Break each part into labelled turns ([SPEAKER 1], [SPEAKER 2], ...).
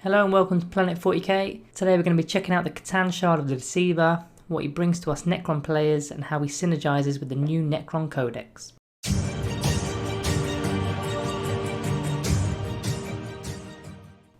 [SPEAKER 1] Hello and welcome to Planet 40k. Today we're going to be checking out the CTAN shard of the Deceiver, what he brings to us Necron players and how he synergizes with the new Necron Codex.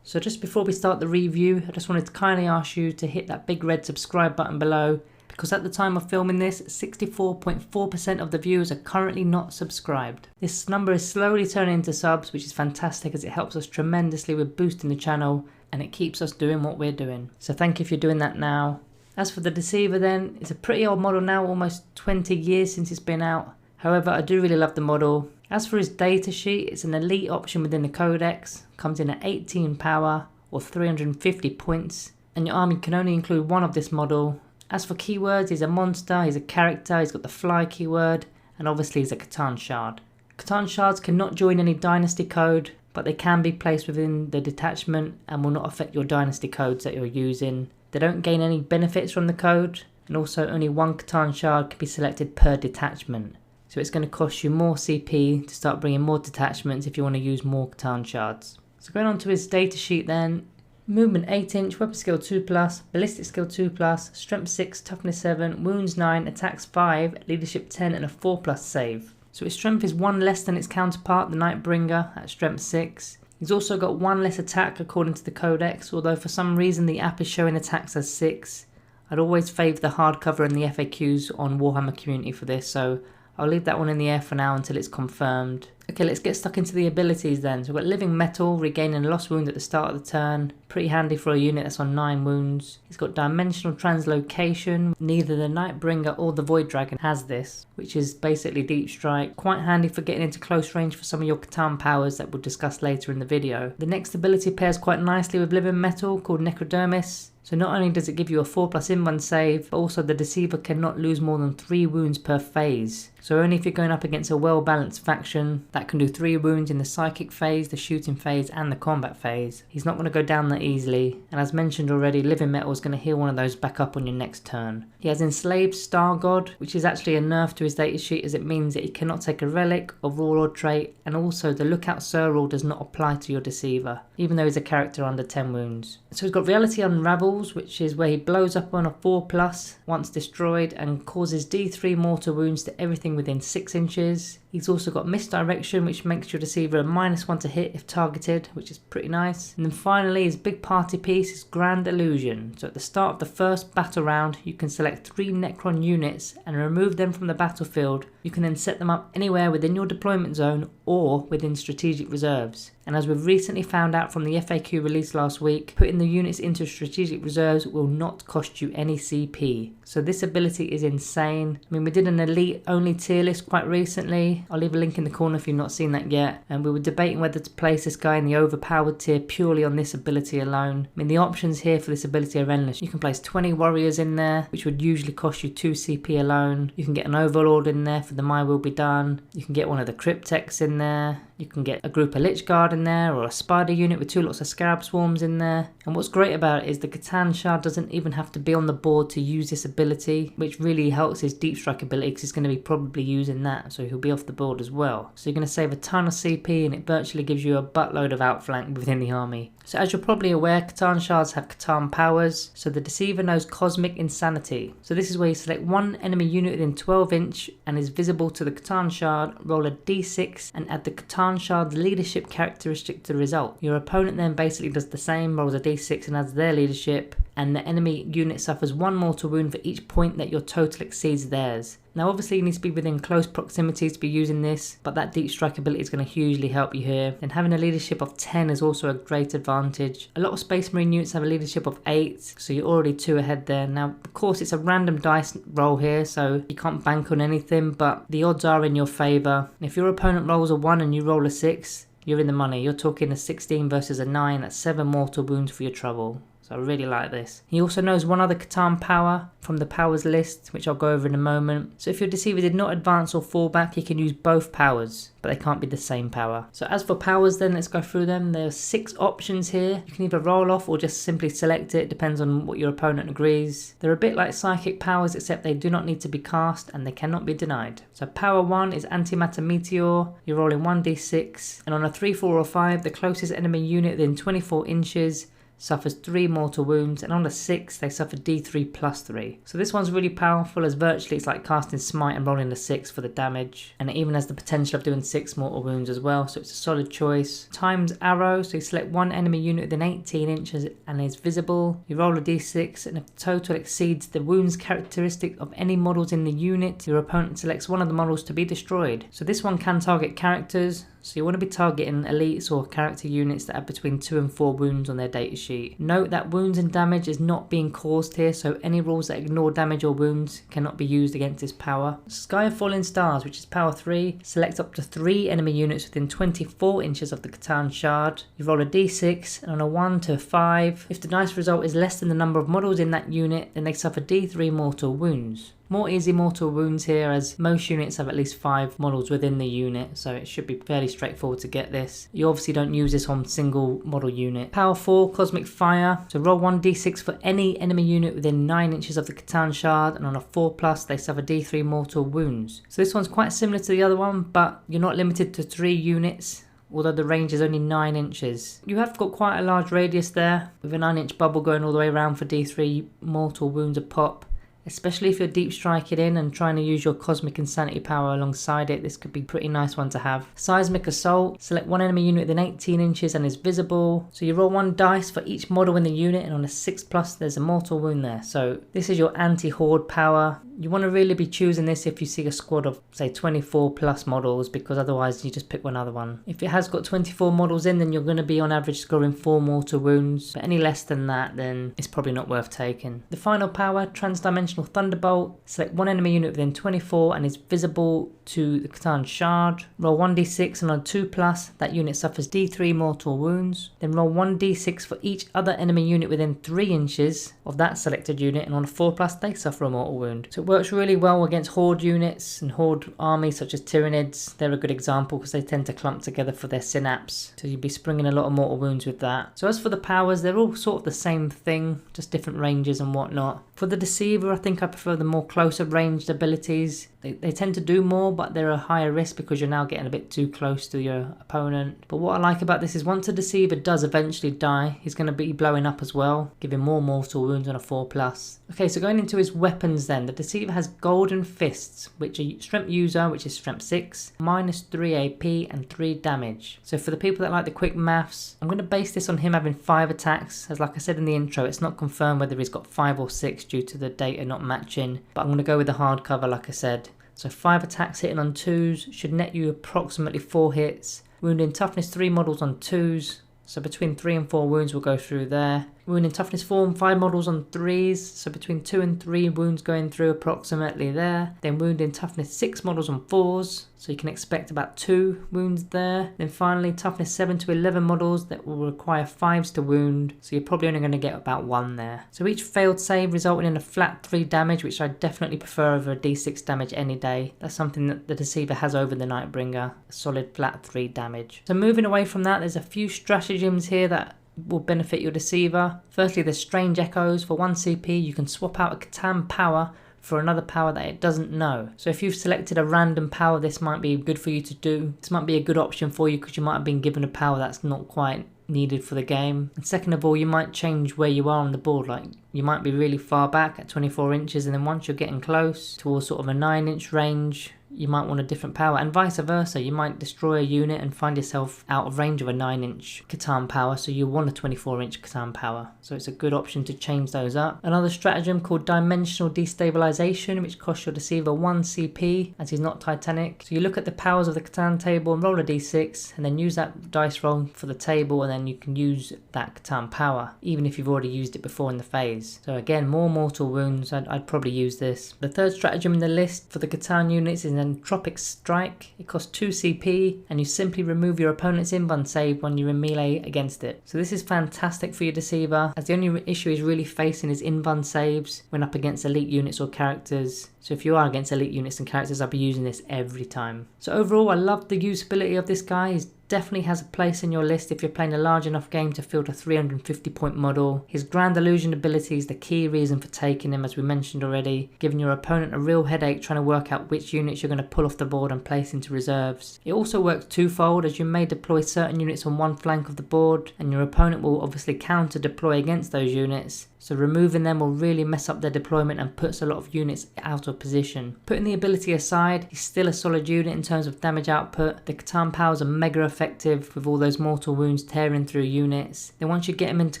[SPEAKER 1] So just before we start the review, I just wanted to kindly ask you to hit that big red subscribe button below, because at the time of filming this, 64.4% of the viewers are currently not subscribed. This number is slowly turning into subs, which is fantastic as it helps us tremendously with boosting the channel and it keeps us doing what we're doing. So thank you for doing that now. As for the Deceiver then, it's a pretty old model now, almost 20 years since it's been out. However, I do really love the model. As for his datasheet, it's an elite option within the Codex, comes in at 18 power or 350 points, and your army can only include one of this model. As for keywords, he's a monster, he's a character, he's got the fly keyword, and obviously he's a CTAN shard. CTAN shards cannot join any dynasty code, but they can be placed within the detachment and will not affect your dynasty codes that you're using. They don't gain any benefits from the code, and also only one CTAN shard can be selected per detachment. So it's going to cost you more CP to start bringing more detachments if you want to use more CTAN shards. So going on to his datasheet then. Movement 8 inch, weapon skill 2+, ballistic skill 2+, strength 6, toughness 7, wounds 9, attacks 5, leadership 10 and a 4+ save. So his strength is 1 less than its counterpart, the Nightbringer, at strength 6. He's also got 1 less attack according to the Codex, although for some reason the app is showing attacks as 6. I'd always favour the hardcover and the FAQs on Warhammer community for this, so I'll leave that one in the air for now until it's confirmed. Okay, let's get stuck into the abilities then. So we've got Living Metal, regaining lost wound at the start of the turn. Pretty handy for a unit that's on 9 wounds. He's got Dimensional Translocation. Neither the Nightbringer or the Void Dragon has this, which is basically Deep Strike. Quite handy for getting into close range for some of your CTAN powers that we'll discuss later in the video. The next ability pairs quite nicely with Living Metal, called Necrodermis. So not only does it give you a 4+ in-1 save, but also the Deceiver cannot lose more than 3 wounds per phase. So only if you're going up against a well-balanced faction that can do 3 wounds in the psychic phase, the shooting phase and the combat phase, he's not going to go down that easily. And as mentioned already, Living Metal is going to heal one of those back up on your next turn. He has Enslaved Star God, which is actually a nerf to his datasheet, as it means that he cannot take a relic or warlord trait, and also the Lookout Sir rule does not apply to your Deceiver, even though he's a character under 10 wounds. So he's got Reality Unravels, which is where he blows up on a 4+ once destroyed and causes D3 mortar wounds to everything within 6 inches. He's also got Misdirection, which makes your Deceiver a -1 to hit if targeted, which is pretty nice. And then finally, his big party piece is Grand Illusion. So at the start of the first battle round, you can select 3 Necron units and remove them from the battlefield. You can then set them up anywhere within your deployment zone or within strategic reserves. And as we've recently found out from the FAQ released last week, putting the units into strategic reserves will not cost you any CP. So this ability is insane. I mean, we did an elite only tier list quite recently. I'll leave a link in the corner if you've not seen that yet. And we were debating whether to place this guy in the overpowered tier purely on this ability alone. I mean, the options here for this ability are endless. You can place 20 warriors in there, which would usually cost you 2 CP alone. You can get an overlord in there for the My Will Be Done. You can get one of the Cryptex in there. You can get a group of Lich Guard in there, or a spider unit with 2 lots of Scarab Swarms in there. And what's great about it is the CTAN shard doesn't even have to be on the board to use this ability, which really helps his Deep Strike ability because he's going to be probably using that, so he'll be off the board as well. So you're going to save a ton of CP and it virtually gives you a buttload of outflank within the army. So as you're probably aware, CTAN shards have CTAN powers, so the Deceiver knows Cosmic Insanity. So this is where you select 1 enemy unit within 12 inch and is visible to the CTAN shard, roll a d6 and add the CTAN shard's leadership characteristic to the result. Your opponent then basically does the same, rolls a d6 and adds their leadership, and the enemy unit suffers 1 mortal wound for each point that your total exceeds theirs. Now obviously you need to be within close proximity to be using this, but that Deep Strike ability is going to hugely help you here. And having a leadership of 10 is also a great advantage. A lot of Space Marine units have a leadership of 8, so you're already 2 ahead there. Now of course it's a random dice roll here, so you can't bank on anything, but the odds are in your favour. If your opponent rolls a 1 and you roll a 6, you're in the money. You're talking a 16 versus a 9, that's 7 mortal wounds for your trouble. So I really like this. He also knows 1 other CTAN power from the powers list, which I'll go over in a moment. So if your Deceiver did not advance or fall back, he can use both powers, but they can't be the same power. So as for powers then, let's go through them. There are 6 options here. You can either roll off or just simply select it, depends on what your opponent agrees. They're a bit like psychic powers, except they do not need to be cast and they cannot be denied. So power 1 is Antimatter Meteor. You're rolling 1d6, and on a 3, 4 or 5, the closest enemy unit within 24 inches suffers 3 mortal wounds, and on a 6 they suffer D3 plus 3. So this one's really powerful, as virtually it's like casting Smite and rolling a 6 for the damage, and it even has the potential of doing 6 mortal wounds as well, so it's a solid choice. Times arrow, so you select one enemy unit within 18 inches and is visible. You roll a d6, and if the total exceeds the wounds characteristic of any models in the unit, your opponent selects one of the models to be destroyed. So this one can target characters, so you want to be targeting elites or character units that have between 2 and 4 wounds on their datasheet. Note that wounds and damage is not being caused here, so any rules that ignore damage or wounds cannot be used against this power. Sky of Falling Stars, which is power 3, select up to 3 enemy units within 24 inches of the CTAN shard. You roll a d6, and on a 1 to 5, if the dice result is less than the number of models in that unit, then they suffer d3 mortal wounds. More easy mortal wounds here, as most units have at least 5 models within the unit, so it should be fairly straightforward to get this. You obviously don't use this on single model unit. Power 4, Cosmic Fire. So roll 1d6 for any enemy unit within 9 inches of the CTAN shard, and on a 4+, they suffer d3 mortal wounds. So this one's quite similar to the other one, but you're not limited to 3 units, although the range is only 9 inches. You have got quite a large radius there, with a 9-inch bubble going all the way around for d3 mortal wounds a pop. Especially if you're deep striking in and trying to use your Cosmic Insanity power alongside it, this could be a pretty nice one to have. Seismic Assault, select one enemy unit within 18 inches and is visible. So you roll 1 dice for each model in the unit, and on a 6+, there's a mortal wound there. So this is your anti-horde power. You want to really be choosing this if you see a squad of, say, 24+ models, because otherwise you just pick one other one. If it has got 24 models in, then you're going to be on average scoring 4 mortal wounds, but any less than that, then it's probably not worth taking. The final power, Transdimensional Thunderbolt, select one enemy unit within 24 and is visible to the CTAN shard. Roll 1d6, and on 2+, that unit suffers d3 mortal wounds. Then roll 1d6 for each other enemy unit within 3 inches of that selected unit, and on a 4+, they suffer a mortal wound. So it works really well against horde units and horde armies such as Tyranids. They're a good example because they tend to clump together for their synapse, so you'd be springing a lot of mortal wounds with that. So as for the powers, they're all sort of the same thing, just different ranges and whatnot. For the Deceiver, I think I prefer the more closer ranged abilities. They tend to do more, but they're a higher risk because you're now getting a bit too close to your opponent. But what I like about this is once a Deceiver does eventually die, he's going to be blowing up as well, giving more mortal wounds on a 4+. Okay, so going into his weapons then, the Deceiver has Golden Fists, which are Strength User, which is Strength 6, -3 AP and 3 damage. So for the people that like the quick maths, I'm going to base this on him having 5 attacks, as like I said in the intro, it's not confirmed whether he's got 5 or 6 due to the data not matching, but I'm going to go with the hardcover like I said. So 5 attacks hitting on 2s should net you approximately 4 hits. Wounding Toughness 3 models on 2s, so between 3 and 4 wounds will go through there. Wounding Toughness 4 and 5 models on 3s, so between 2 and 3 wounds going through approximately there. Then Wounding Toughness 6 models on 4s, so you can expect about 2 wounds there. Then finally Toughness 7 to 11 models that will require 5s to wound, so you're probably only going to get about 1 there. So each failed save resulting in a flat 3 damage, which I definitely prefer over a d6 damage any day. That's something that the Deceiver has over the Nightbringer, a solid flat 3 damage. So moving away from that, there's a few stratagems here that will benefit your Deceiver. Firstly, there's Strange Echoes. For 1 CP, you can swap out a CTAN power for another power that it doesn't know. So if you've selected a random power, this might be good for you to do. This might be a good option for you because you might have been given a power that's not quite needed for the game. And second of all, you might change where you are on the board. Like you might be really far back at 24 inches, and then once you're getting close towards sort of a 9-inch range, you might want a different power, and vice versa. You might destroy a unit and find yourself out of range of a 9-inch CTAN power, so you want a 24-inch CTAN power. So it's a good option to change those up. Another stratagem called Dimensional Destabilization, which costs your Deceiver 1 CP, as he's not Titanic. So you look at the powers of the CTAN table and roll a d6, and then use that dice roll for the table, and then you can use that CTAN power, even if you've already used it before in the phase. So again, more mortal wounds. I'd probably use this. The third stratagem in the list for the CTAN units is Entropic Strike. It costs 2 CP, and you simply remove your opponent's invuln save when you're in melee against it. So this is fantastic for your Deceiver, as the only issue he's really facing is invuln saves when up against elite units or characters. So if you are against elite units and characters, I'll be using this every time. So overall, I love the usability of this guy. He's definitely has a place in your list if you're playing a large enough game to field a 350 point model. His Grand Illusion ability is the key reason for taking him, as we mentioned already, giving your opponent a real headache trying to work out which units you're going to pull off the board and place into reserves. It also works twofold, as you may deploy certain units on one flank of the board and your opponent will obviously counter deploy against those units. So removing them will really mess up their deployment and puts a lot of units out of position. Putting the ability aside, he's still a solid unit in terms of damage output. The C'tan powers are mega effective with all those mortal wounds tearing through units. Then once you get him into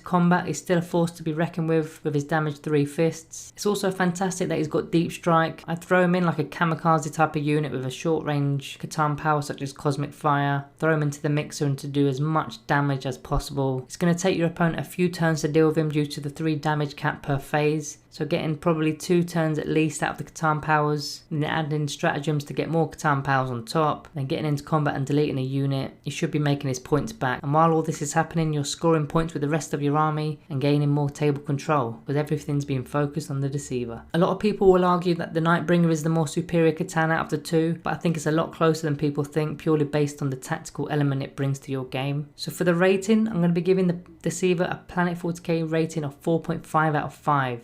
[SPEAKER 1] combat, he's still a force to be reckoned with his damage 3 fists. It's also fantastic that he's got deep strike. I'd throw him in like a kamikaze type of unit with a short range C'tan power such as cosmic fire. Throw him into the mixer and to do as much damage as possible. It's going to take your opponent a few turns to deal with him due to the 3 damage cap per phase, so getting probably 2 turns at least out of the C'tan powers, and then adding stratagems to get more C'tan powers on top, then getting into combat and deleting a unit. You should be making his points back, and while all this is happening you're scoring points with the rest of your army and gaining more table control, because everything's being focused on the Deceiver. A lot of people will argue that the Nightbringer is the more superior C'tan out of the two, but I think it's a lot closer than people think, purely based on the tactical element it brings to your game. So for the rating, I'm going to be giving the Deceiver a Planet 40k rating of 4.5 out of 5.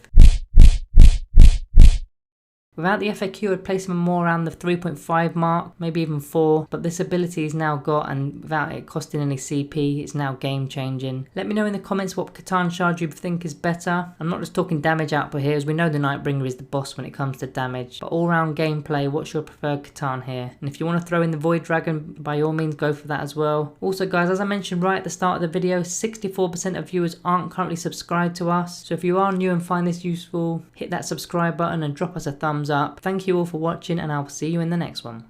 [SPEAKER 1] Without the FAQ, I'd place him more around the 3.5 mark, maybe even 4, but this ability he's now got, and without it costing any CP, it's now game changing. Let me know in the comments what C'tan Shard you think is better. I'm not just talking damage output here, as we know the Nightbringer is the boss when it comes to damage, but all round gameplay, what's your preferred C'tan here? And if you want to throw in the Void Dragon, by all means go for that as well. Also guys, as I mentioned right at the start of the video, 64% of viewers aren't currently subscribed to us, so if you are new and find this useful, hit that subscribe button and drop us a thumbs up. Thank you all for watching, and I'll see you in the next one.